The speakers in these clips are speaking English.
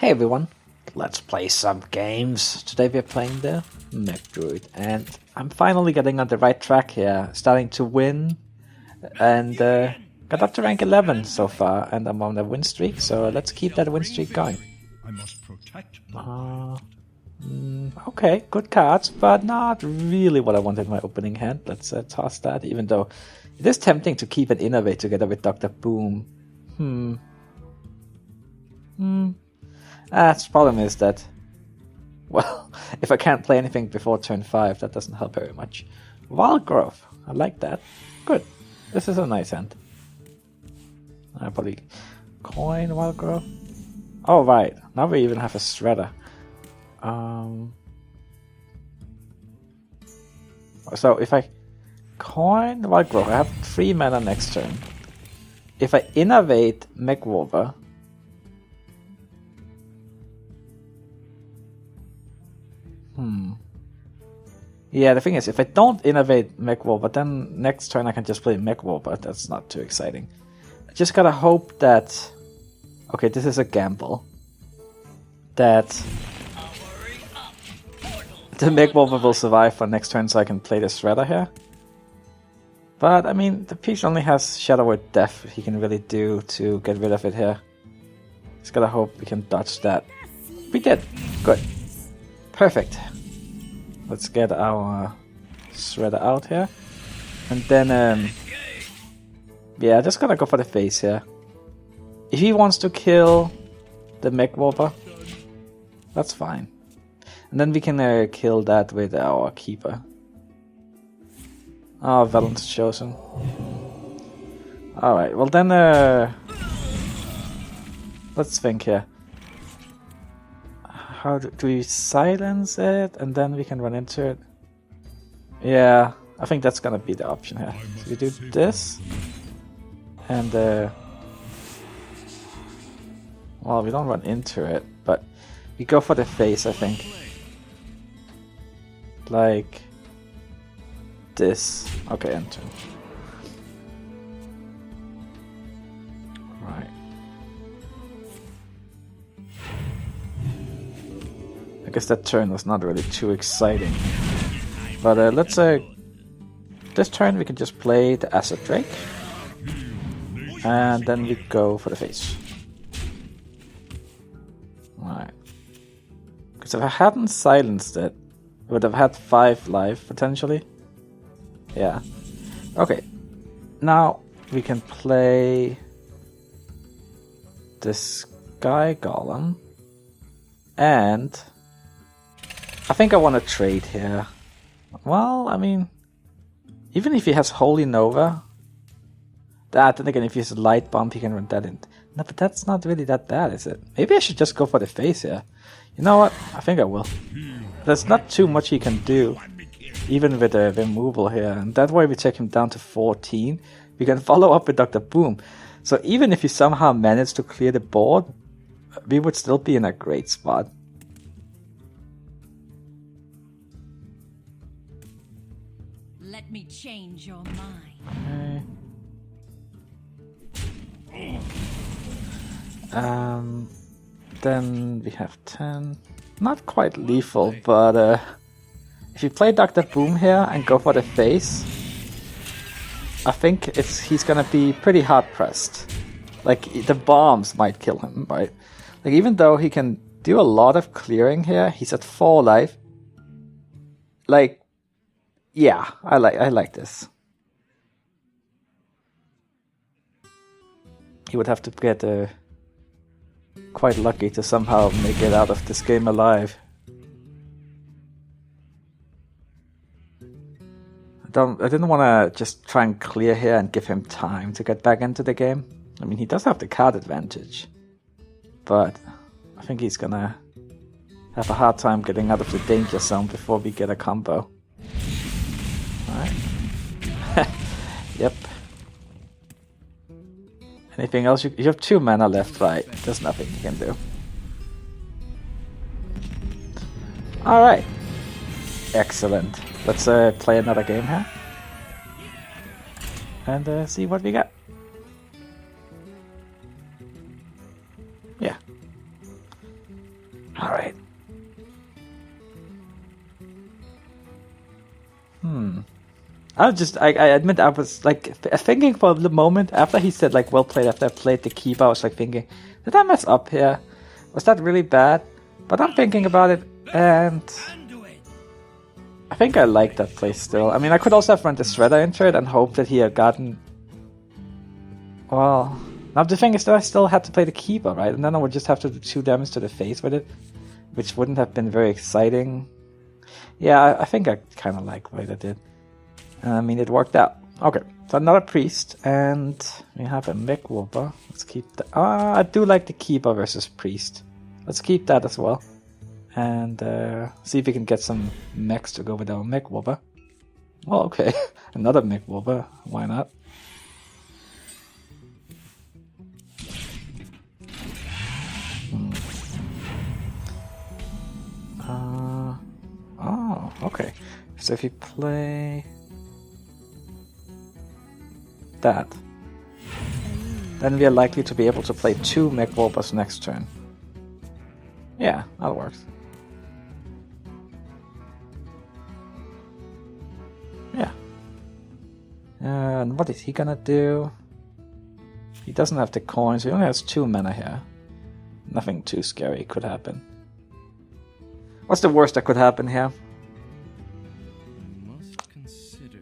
Hey everyone, let's play some games. Today we're playing the Mech Druid, and I'm finally getting on the right track here, starting to win, and got up to rank 11 so far, and I'm on a win streak, so let's keep that win streak going. Okay, good cards, but not really what I wanted in my opening hand. Let's toss that, even though it is tempting to keep an Innovate together with Dr. Boom. The problem is that, well, if I can't play anything before turn 5, that doesn't help very much. Wild Growth, I like that. Good. This is a nice hand. I'll probably coin Wild Growth. Oh, right. Now we even have a Shredder. So if I coin Wild Growth, I have 3 mana next turn. If I innovate Mech Wolver, yeah, the thing is, if I don't innovate Mech Wolver, then next turn I can just play Mech Wolver. That's not too exciting. I just gotta hope that... Okay, this is a gamble. That the Mech Wolver will survive for next turn so I can play the Shredder here. But, I mean, the piece only has Shadow Word Death he can really do to get rid of it here. Just gotta hope we can dodge that. We did! Good. Perfect. Let's get our Shredder out here. And then, yeah, just gonna go for the face here. If he wants to kill the Mech Wolver, that's fine. And then we can kill that with our Keeper. Oh, Valent's chosen. Alright, well then, let's think here. How do we silence it and then we can run into it? Yeah, I think that's gonna be the option here. So we do this, and well, we don't run into it, but we go for the face, I think. Like this. Okay, enter. Right. I guess that turn was not really too exciting. But let's this turn we can just play the Acid Drake. And then we go for the face. Right. Because if I hadn't silenced it, I would have had 5 life potentially. Yeah. Okay. Now we can play the Sky Golem. And I think I want to trade here. Well, I mean, even if he has Holy Nova, then again, if he has a Light Bomb, he can run that in. No, but that's not really that bad, is it? Maybe I should just go for the face here. You know what? I think I will. There's not too much he can do, even with the removal here. And that way we take him down to 14. We can follow up with Dr. Boom. So even if he somehow managed to clear the board, we would still be in a great spot. Let me change your mind. Okay. Then we have 10. Not quite lethal, but if you play Dr. Boom here and go for the face, I think he's gonna be pretty hard pressed. Like, the bombs might kill him, right? Like, even though he can do a lot of clearing here, he's at 4 life. Like, yeah, I like this. He would have to get quite lucky to somehow make it out of this game alive. I didn't want to just try and clear here and give him time to get back into the game. I mean, he does have the card advantage, but I think he's gonna have a hard time getting out of the danger zone before we get a combo. Alright. Yep. Anything else? You have 2 mana left, right? There's nothing you can do. Alright. Excellent. Let's play another game here. And see what we got. Yeah. Alright. I admit I was like thinking for the moment after he said like well played after I played the keeper. I was like thinking, did I mess up here? Was that really bad? But I'm thinking about it, and I think I like that play still. I mean, I could also have run the Shredder into it and hope that he had gotten. Well, now the thing is that I still had to play the keeper, right? And then I would just have to do 2 damage to the face with it, which wouldn't have been very exciting. Yeah, I think I kind of like what I did. I mean, it worked out. Okay, so another priest, and we have a Mech Whooper. Let's keep that. I do like the keeper versus priest. Let's keep that as well. And see if we can get some mechs to go with our Mech Whooper. Well, okay, another Mech Whooper. Why not? Oh, okay. So if you play that, then we are likely to be able to play 2 Mech Whoopers next turn. Yeah, that works. Yeah. And what is he gonna do? He doesn't have the coins, he only has 2 mana here. Nothing too scary could happen. What's the worst that could happen here? Must consider.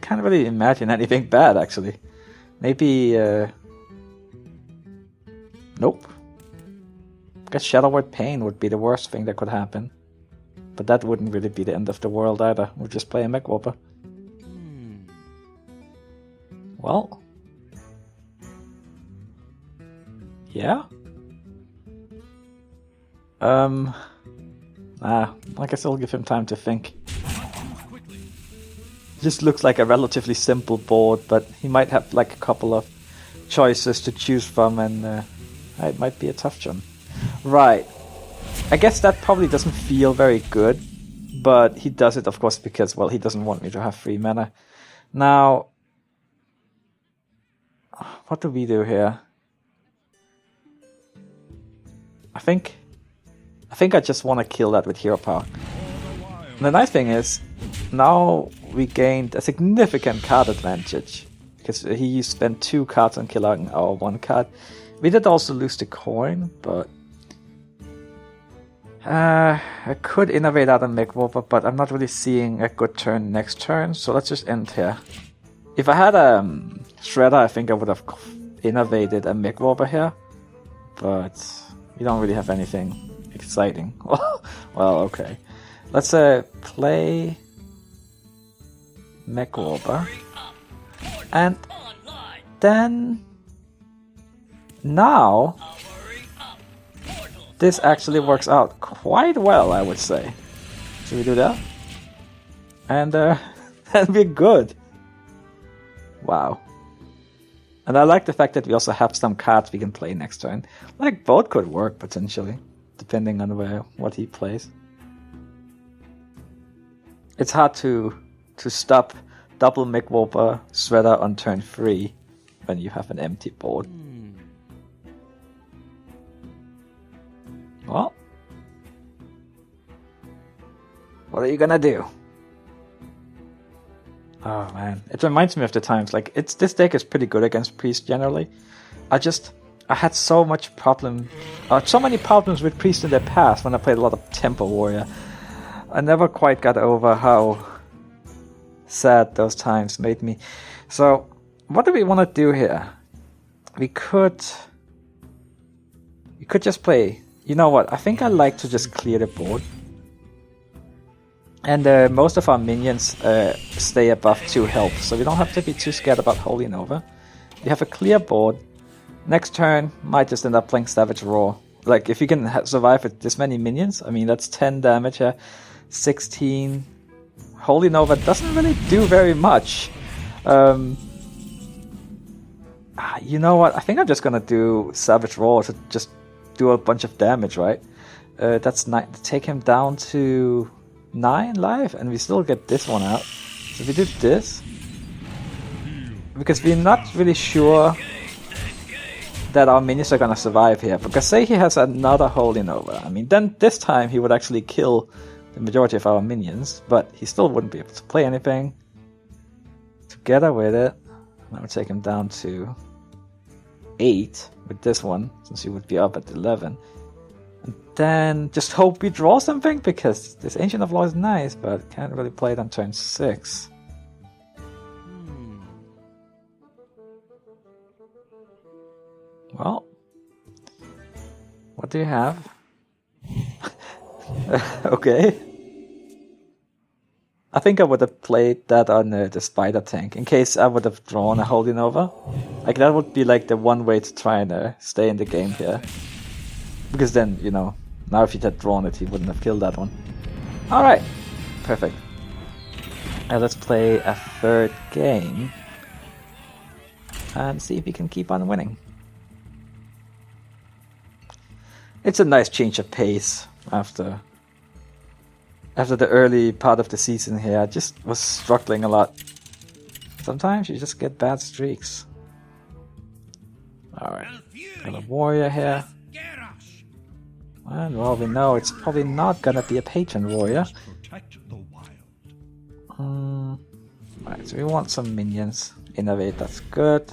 Can't really imagine anything bad actually. Maybe nope. I guess Shadowward Pain would be the worst thing that could happen. But that wouldn't really be the end of the world either. We'll just play a Mech Whooper. Well. Yeah? I guess I'll give him time to think. Just looks like a relatively simple board, but he might have like a couple of choices to choose from, and it might be a tough one. Right. I guess that probably doesn't feel very good, but he does it, of course, because, well, he doesn't want me to have 3 mana. Now, what do we do here? I think I just want to kill that with hero power. And the nice thing is, now we gained a significant card advantage, because he spent 2 cards on killing our 1 card. We did also lose the coin, but I could innovate out a Mech Whooper, but I'm not really seeing a good turn next turn, so let's just end here. If I had a Shredder, I think I would have innovated a Mech Whooper here, but we don't really have anything exciting. Well, okay. Let's play Mech Whooper, and then now this actually works out quite well, I would say. Should we do that? And that'd be good. Wow. And I like the fact that we also have some cards we can play next turn. Like both could work potentially, depending on what he plays. It's hard to stop double Mech Whooper Shredder on turn 3 when you have an empty board. Well, what are you gonna do? Oh man, it reminds me of the times, like, this deck is pretty good against Priest generally. I had so many problems with Priest in the past when I played a lot of Temple Warrior. I never quite got over how sad those times made me. So, what do we want to do here? We could just play. You know what? I think I like to just clear the board. And most of our minions stay above 2 health, so we don't have to be too scared about Holy Nova. We have a clear board. Next turn, might just end up playing Savage Roar. Like, if you can survive with this many minions, I mean, that's 10 damage here. 16. Holy Nova doesn't really do very much. You know what? I think I'm just gonna do Savage Roar to just do a bunch of damage, right? That's 9. Take him down to 9 life, and we still get this one out. So we did this, because we're not really sure that our minions are gonna survive here. Because say he has another Holy Nova. I mean, then this time he would actually kill the majority of our minions, but he still wouldn't be able to play anything. Together with it, that would take him down to 8 with this one, since he would be up at 11. And then just hope we draw something, because this Ancient of Law is nice, but can't really play it on turn 6. Well, what do you have? Okay. I think I would have played that on the Spider Tank, in case I would have drawn a Holy Nova. Like, that would be like the one way to try and stay in the game here. Because then, you know, now if he had drawn it, he wouldn't have killed that one. Alright, perfect. Now let's play a third game. And see if we can keep on winning. It's a nice change of pace after the early part of the season here. I just was struggling a lot. Sometimes you just get bad streaks. Alright, got a warrior here. And well, we know it's probably not gonna be a patron warrior. Right, so we want some minions. Innovate, that's good.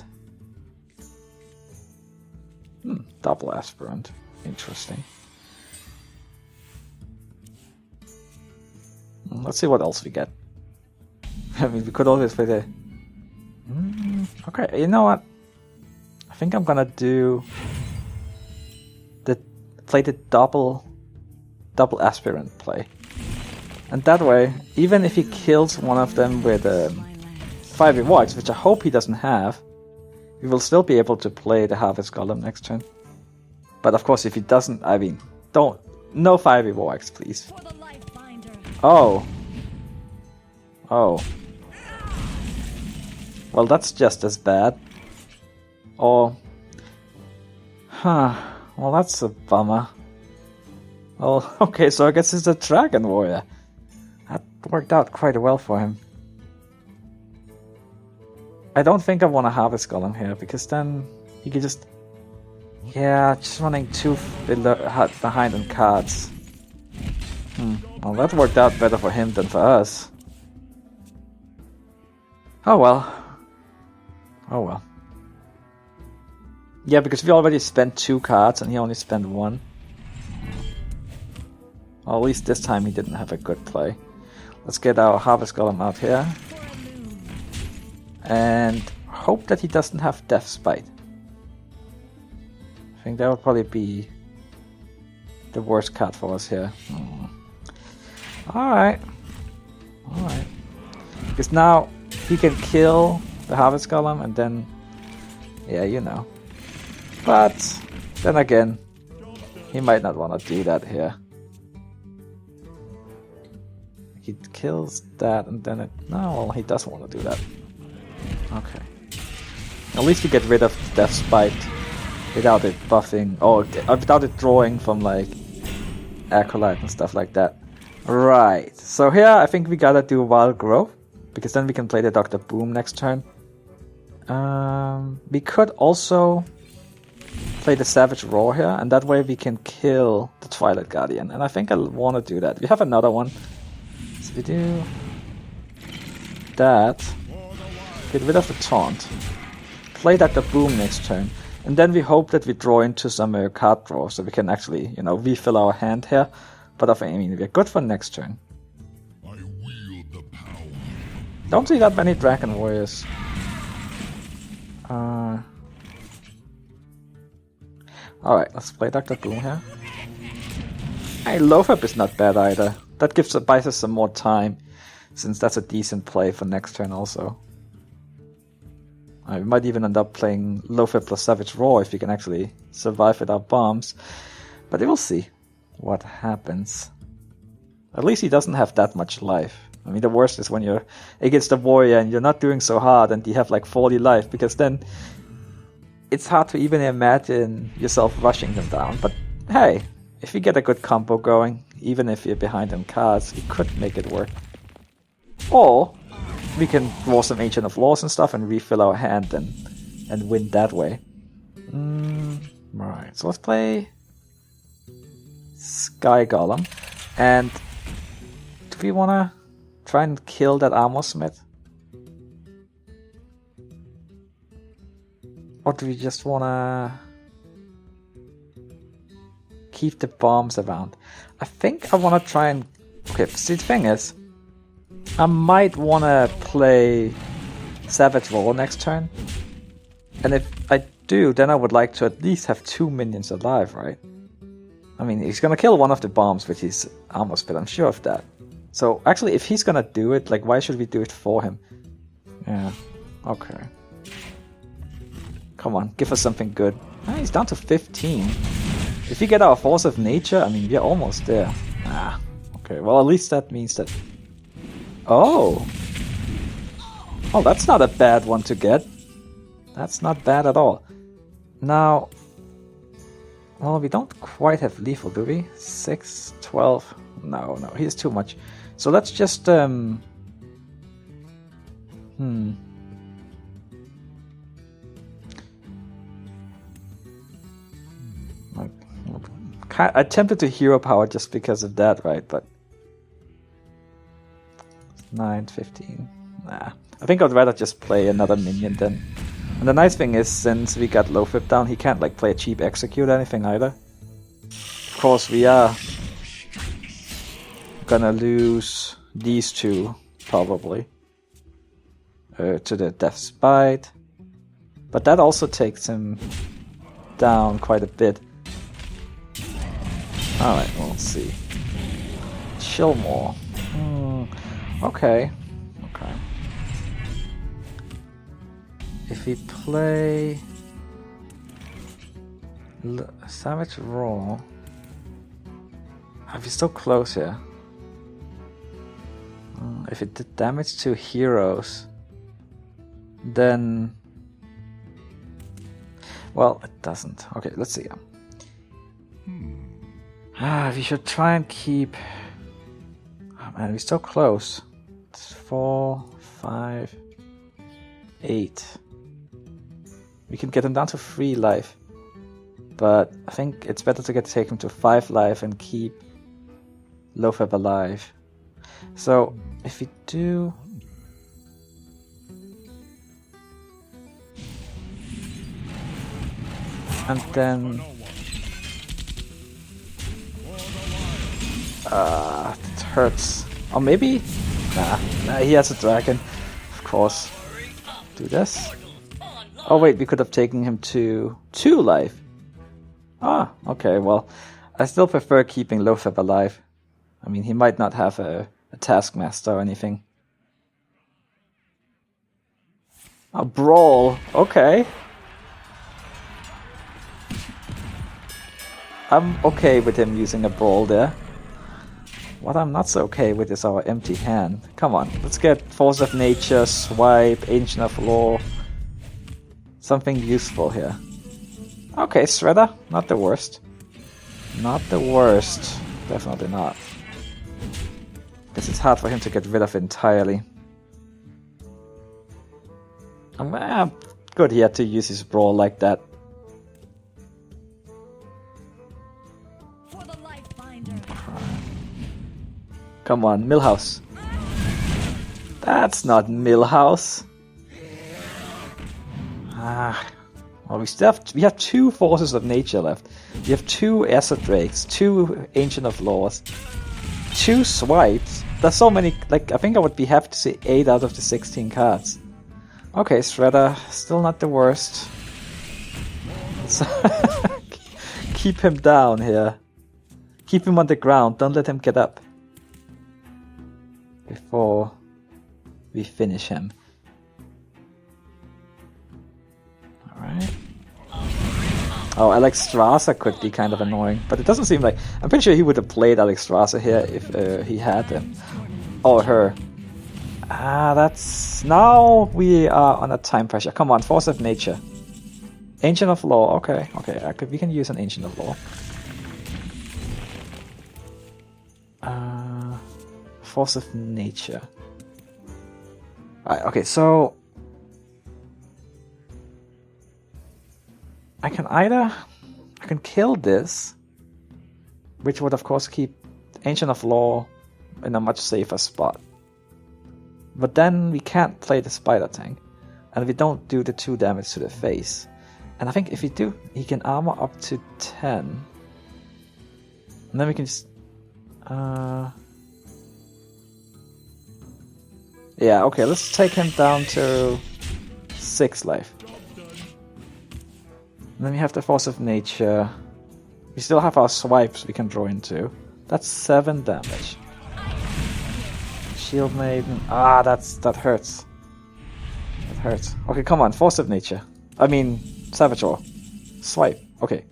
Double aspirant. Interesting. Let's see what else we get. I mean, we could always play the... Okay, you know what? I think I'm gonna play the double aspirant play. And that way, even if he kills one of them with 5 rewards, which I hope he doesn't have, we will still be able to play the Harvest Golem next turn. But of course, if he doesn't, I mean, no 5 rewards, please. Oh. Oh. Well, that's just as bad. Or... Huh. Well, that's a bummer. Oh, okay, so I guess he's a Dragon Warrior. That worked out quite well for him. I don't think I want to Harvest Golem here, because then he could just... Yeah, just running 2 behind on cards. Well, that worked out better for him than for us. Oh well. Oh well. Yeah, because we already spent 2 cards and he only spent 1. Well, at least this time he didn't have a good play. Let's get our Harvest Golem out here. And hope that he doesn't have Death Spite. I think that would probably be the worst card for us here. Alright. Alright. Because now he can kill the Harvest Golem and then... Yeah, you know. But then again, he might not want to do that here. He kills that and then it... No, well, he does want to do that. Okay. At least we get rid of Death Spite without it buffing, or without it drawing from like Acolyte and stuff like that. Right, so here I think we gotta do Wild Growth, because then we can play the Dr. Boom next turn. We could also play the Savage Roar here, and that way we can kill the Twilight Guardian, and I think I want to do that. We have another one, so we do that, get rid of the Taunt, play Dr. Boom next turn, and then we hope that we draw into some card draw, so we can actually, you know, refill our hand here. But I mean, we're good for next turn. I wield the power. Don't see that many Dragon Warriors. Alright, let's play Dr. Boom here. Hey, Loatheb is not bad either. That buys us some more time, since that's a decent play for next turn also. We might even end up playing Loatheb plus Savage Roar if we can actually survive without bombs. But we will see what happens. At least he doesn't have that much life. I mean, the worst is when you're against a warrior and you're not doing so hard and you have like 40 life, because then it's hard to even imagine yourself rushing them down. But hey, if we get a good combo going, even if you're behind on cards, we could make it work. Or we can draw some Ancient of Laws and stuff and refill our hand and win that way. Right, so let's play Sky Golem. And do we want to try and kill that Armor Smith? Or do we just want to keep the bombs around? I think I want to try and... Okay, see, the thing is, I might want to play Savage Roar next turn. And if I do, then I would like to at least have 2 minions alive, right? I mean, he's gonna kill one of the bombs with his Armor Spit, I'm sure of that. So, actually, if he's gonna do it, like, why should we do it for him? Yeah, okay. Come on, give us something good. Ah, he's down to 15. If we get our Force of Nature, I mean, we're almost there. Ah, okay, well, at least that means that... Oh! Oh, that's not a bad one to get. That's not bad at all. Now... Well, we don't quite have lethal, do we? 6, 12... No, he's too much. So let's just... I attempted to hero power just because of that, right? But 9, 15. Nah. I think I'd rather just play another minion then. And the nice thing is, since we got low flip down, he can't like play a cheap execute or anything either. Of course, we are gonna lose these two, probably. To the Death's Bite. But that also takes him down quite a bit. Alright, well, let's see. Chill more. Okay. If we play Savage Roar, are we still close here? If it did damage to heroes, then... Well, it doesn't. Okay, let's see. We should try and keep... Oh man, we're still close. It's 4, 5, 8. We can get him down to 3 life. But I think it's better to take him to 5 life and keep Lothab alive. So, if we do... And then... it hurts. Or maybe? Nah, he has a dragon. Of course. Do this. Oh wait, we could have taken him to 2 life. Ah, okay, well, I still prefer keeping Lothab alive. I mean, he might not have a Taskmaster or anything. A Brawl, okay. I'm okay with him using a Brawl there. What I'm not so okay with is our empty hand. Come on, let's get Force of Nature, Swipe, Ancient of Law. Something useful here. Okay, Shredder, not the worst. Not the worst. Definitely not. Guess it's hard for him to get rid of entirely. Good he had to use his Brawl like that. Come on, Millhouse. That's not Millhouse. Well, we have 2 Forces of Nature left. We have 2 Acid Drakes, 2 Ancient of Laws, 2 Swipes. There's so many, like, I think I would be happy to see 8 out of the 16 cards. Okay, Shredder, still not the worst. So keep him down here. Keep him on the ground, don't let him get up. Before we finish him. Alright. Oh, Alexstrasza could be kind of annoying, but it doesn't seem like... I'm pretty sure he would have played Alexstrasza here if he had him. Or her. That's... Now we are on a time pressure. Come on, Force of Nature. Ancient of Law, okay. We can use an Ancient of Law. Force of Nature. Right, okay, so... I can either I can kill this, which would of course keep Ancient of Law in a much safer spot. But then we can't play the Spider Tank, and we don't do the 2 damage to the face. And I think if we do, he can armor up to 10. And then we can just... yeah, okay, let's take him down to 6 life. And then we have the Force of Nature. We still have our swipes we can draw into. That's 7 damage. Shield Maiden. Ah, that hurts. That hurts. Okay, come on, Force of Nature. I mean, Savage Roar. Swipe. Okay.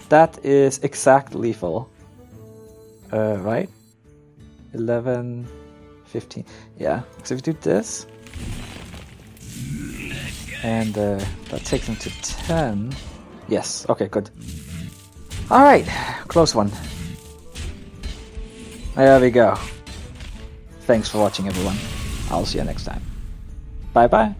That is exact lethal. Right? 11, 15. Yeah. So if we do this. And that takes him to 10. Yes. Okay, good. Alright. Close one. There we go. Thanks for watching, everyone. I'll see you next time. Bye bye.